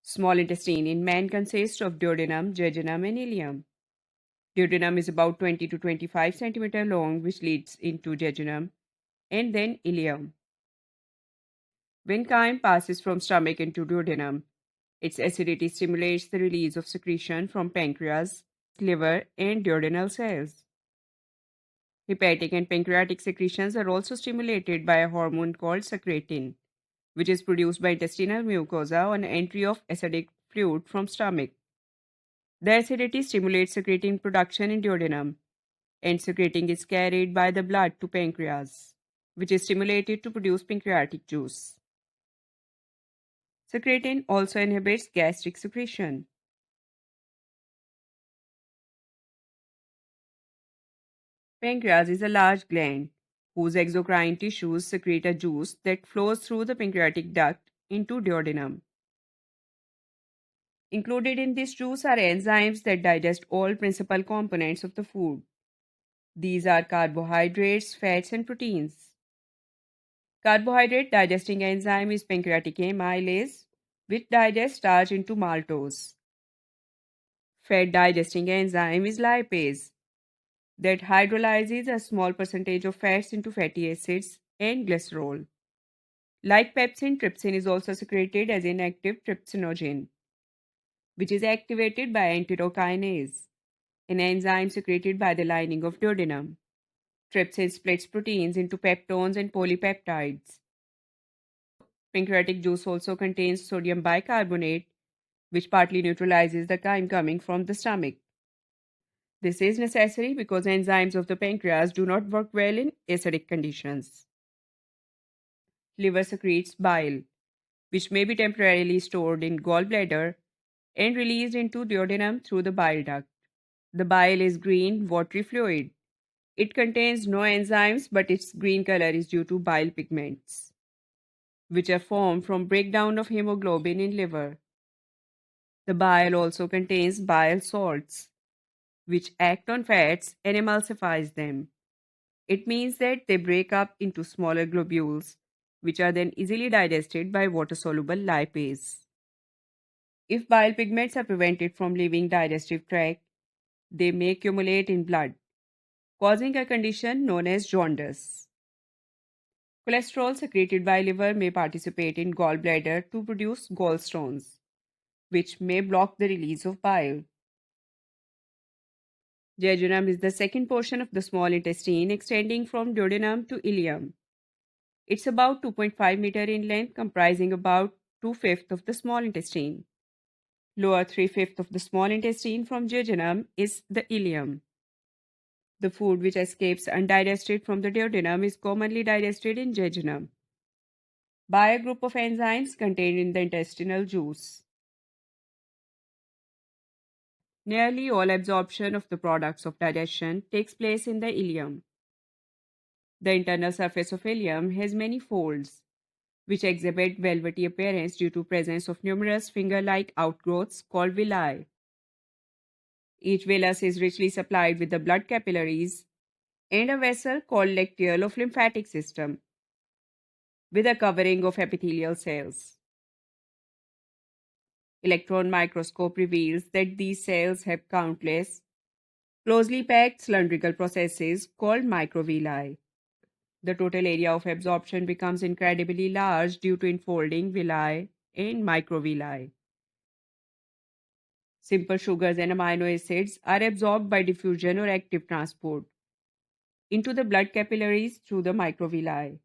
Small intestine in man consists of duodenum, jejunum, and ileum. Duodenum is about 20 to 25 centimeter long, which leads into jejunum and then ileum. When chyme passes from stomach into duodenum, its acidity stimulates the release of secretion from pancreas, liver, and duodenal cells. Hepatic and pancreatic secretions are also stimulated by a hormone called secretin, which is produced by intestinal mucosa on entry of acidic fluid from stomach. The acidity stimulates secretin production in duodenum, and secretin is carried by the blood to pancreas, which is stimulated to produce pancreatic juice. Secretin also inhibits gastric secretion. Pancreas is a large gland whose exocrine tissues secrete a juice that flows through the pancreatic duct into duodenum. Included in this juice are enzymes that digest all principal components of the food. These are carbohydrates, fats, and proteins. Carbohydrate digesting enzyme is pancreatic amylase, which digests starch into maltose. Fat digesting enzyme is lipase, that hydrolyzes a small percentage of fats into fatty acids and glycerol. Like pepsin, trypsin is also secreted as inactive trypsinogen, which is activated by enterokinase, an enzyme secreted by the lining of duodenum. Trypsin splits proteins into peptones and polypeptides. Pancreatic juice also contains sodium bicarbonate, which partly neutralizes the chyme coming from the stomach. This is necessary because enzymes of the pancreas do not work well in acidic conditions. Liver secretes bile, which may be temporarily stored in gallbladder and released into duodenum through the bile duct. The bile is green, watery fluid. It contains no enzymes, but its green color is due to bile pigments, which are formed from breakdown of hemoglobin in liver. The bile also contains bile salts, which act on fats and emulsifies them. It means that they break up into smaller globules, which are then easily digested by water-soluble lipase. If bile pigments are prevented from leaving digestive tract, they may accumulate in blood, causing a condition known as jaundice. Cholesterol secreted by liver may participate in gallbladder to produce gallstones, which may block the release of bile. Jejunum is the second portion of the small intestine extending from duodenum to ileum. It's about 2.5 meter in length, comprising about 2/5 of the small intestine. Lower 3/5 of the small intestine from jejunum is the ileum. The food which escapes undigested from the duodenum is commonly digested in jejunum by a group of enzymes contained in the intestinal juice. Nearly all absorption of the products of digestion takes place in the ileum. The internal surface of ileum has many folds, which exhibit velvety appearance due to presence of numerous finger-like outgrowths called villi. Each villus is richly supplied with the blood capillaries and a vessel called lacteal of lymphatic system, with a covering of epithelial cells. Electron microscope reveals that these cells have countless, closely packed cylindrical processes called microvilli. The total area of absorption becomes incredibly large due to enfolding villi and microvilli. Simple sugars and amino acids are absorbed by diffusion or active transport into the blood capillaries through the microvilli.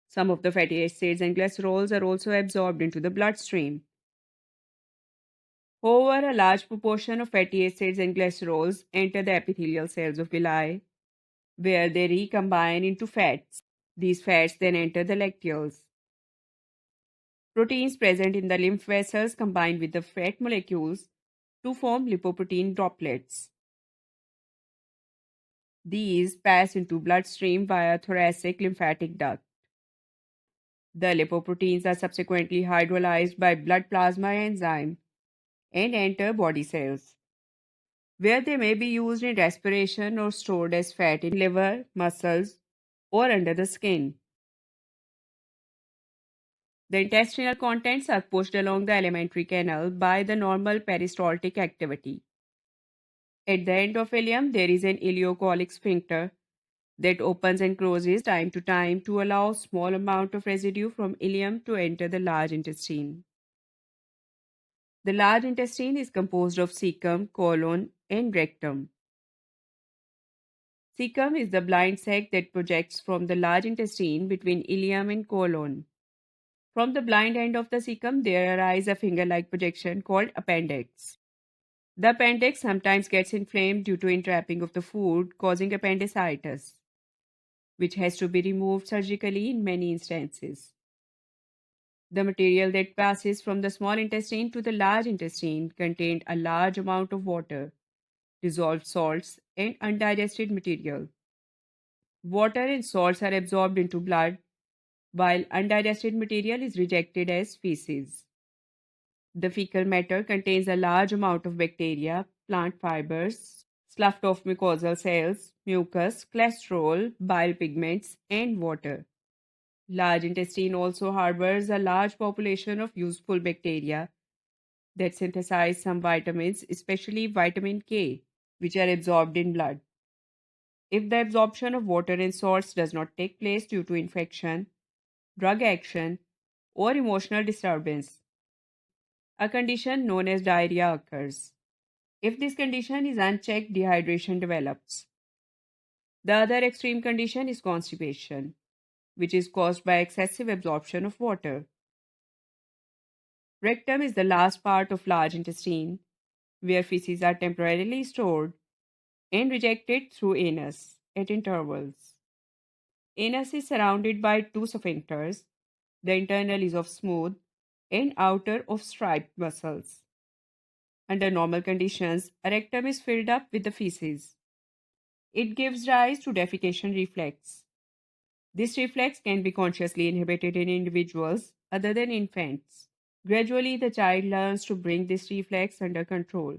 Some of the fatty acids and glycerols are also absorbed into the bloodstream. However, a large proportion of fatty acids and glycerols enter the epithelial cells of villi, where they recombine into fats. These fats then enter the lacteals. Proteins present in the lymph vessels combine with the fat molecules to form lipoprotein droplets. These pass into bloodstream via thoracic lymphatic duct. The lipoproteins are subsequently hydrolyzed by blood plasma enzyme and enter body cells, where they may be used in respiration or stored as fat in liver, muscles, or under the skin. The intestinal contents are pushed along the alimentary canal by the normal peristaltic activity. At the end of ileum, there is an ileocolic sphincter that opens and closes time to time to allow small amount of residue from ileum to enter the large intestine. The large intestine is composed of cecum, colon, and rectum. Cecum is the blind sac that projects from the large intestine between ileum and colon. From the blind end of the cecum, there arises a finger-like projection called appendix. The appendix sometimes gets inflamed due to entrapping of the food, causing appendicitis, which has to be removed surgically in many instances. The material that passes from the small intestine to the large intestine contained a large amount of water, dissolved salts, and undigested material. Water and salts are absorbed into blood, while undigested material is rejected as feces. The fecal matter contains a large amount of bacteria, plant fibers, sloughed off mucosal cells, mucus, cholesterol, bile pigments, and water. Large intestine also harbors a large population of useful bacteria that synthesize some vitamins, especially vitamin K, which are absorbed in blood. If the absorption of water and salts does not take place due to infection, drug action, or emotional disturbance, a condition known as diarrhea occurs. If this condition is unchecked, dehydration develops. The other extreme condition is constipation, which is caused by excessive absorption of water. Rectum is the last part of large intestine, where feces are temporarily stored and rejected through anus at intervals. Anus is surrounded by two sphincters. The internal is of smooth and outer of striped muscles. Under normal conditions, a rectum is filled up with the feces. It gives rise to defecation reflex. This reflex can be consciously inhibited in individuals other than infants. Gradually, the child learns to bring this reflex under control.